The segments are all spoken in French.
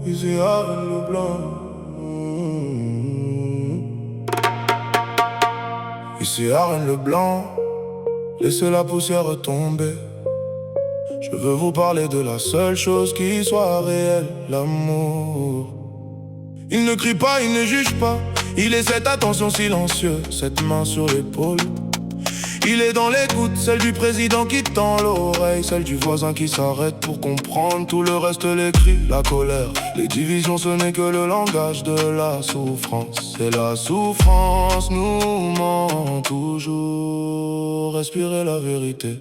Ici avec le blanc. Ici Arène le blanc. Laissez la poussière tomber. Je veux vous parler de la seule chose qui soit réelle, l'amour. Il ne crie pas, il ne juge pas. Il est cette attention silencieuse, cette main sur l'épaule. Il est dans l'écoute, celle du président qui tend l'oreille, celle du voisin qui s'arrête pour comprendre. Tout le reste, les cris, la colère, les divisions, ce n'est que le langage de la souffrance. Et la souffrance nous ment toujours. Respirez la vérité.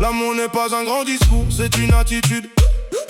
L'amour n'est pas un grand discours, c'est une attitude.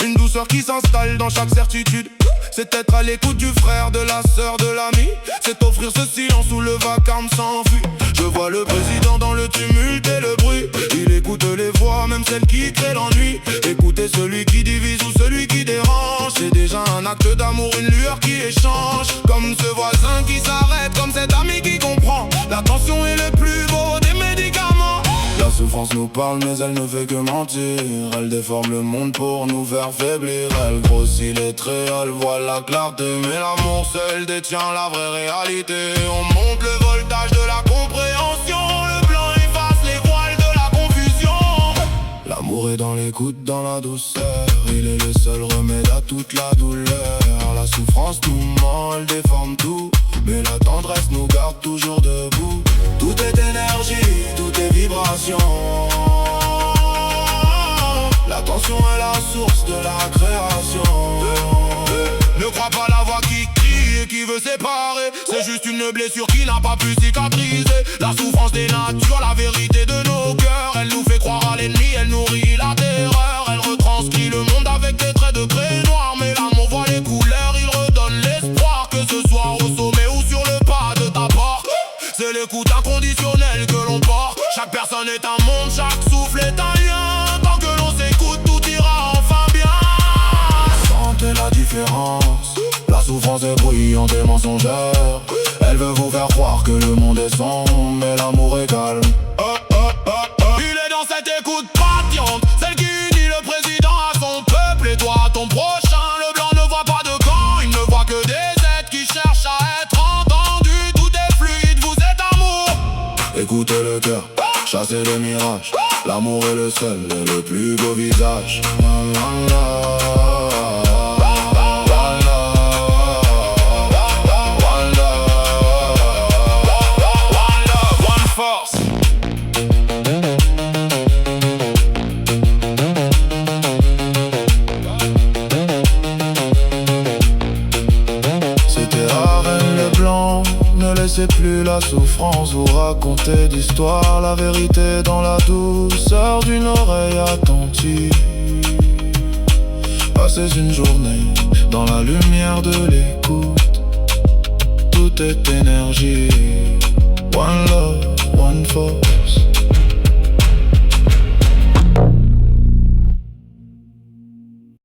Une douceur qui s'installe dans chaque certitude. C'est être à l'écoute du frère, de la sœur, de l'ami. C'est offrir ce silence où le vacarme s'enfuit. Je vois le président dans le tumulte et le bruit. Il écoute les voix, même celles qui créent l'ennui. Écoutez celui qui divise ou celui qui dérange. C'est déjà un acte d'amour, une lueur qui échange. Comme ce voisin qui s'arrête, comme cet ami qui comprend. L'attention est le plus beau des médicaments. La souffrance nous parle mais elle ne fait que mentir. Elle déforme le monde pour nous faire faiblir. Elle grossit les traits, elle voit la clarté. Mais l'amour seul détient la vraie réalité. On monte le voltage de la compréhension. Le blanc efface les voiles de la confusion. L'amour est dans l'écoute, dans la douceur. Il est le seul remède à toute la douleur. La souffrance nous ment, elle déforme tout. Mais la tendresse nous garde toujours debout. Tout est énergie, tout est vibration. L'attention est la source de la création. Ne crois pas la voix qui crie et qui veut séparer. C'est juste une blessure qui n'a pas pu cicatriser. La souffrance dénature la vérité de nos cœurs. Elle nous fait croire à l'ennemi, elle nourrit la terreur. Elle retranscrit le monde avec des traits de craie noire. Mais l'amour voit les couleurs, il redonne l'espoir. Que ce soit au sommet ou sur le pas de ta porte. C'est l'écoute inconditionnelle que l'on porte. Chaque personne est un monde, chaque souffle est un lien. Tant que l'on s'écoute, tout ira enfin bien. Sentez la différence. La souffrance est bruyante et mensongère. Elle veut vous faire croire que le monde est sombre, mais l'amour est calme. Il est dans cette écoute patiente, celle qui unit le président à son peuple et toi à ton prochain. Le blanc ne voit pas de camp, il ne voit que des êtres qui cherchent à être entendus. Tout est fluide, vous êtes amour. Écoutez le cœur, chassez les mirages. L'amour est le seul et le plus beau visage. Ne laissez plus la souffrance vous raconter d'histoire. La vérité dans la douceur d'une oreille attentive. Passez une journée dans la lumière de l'écoute. Tout est énergie. One love, one force.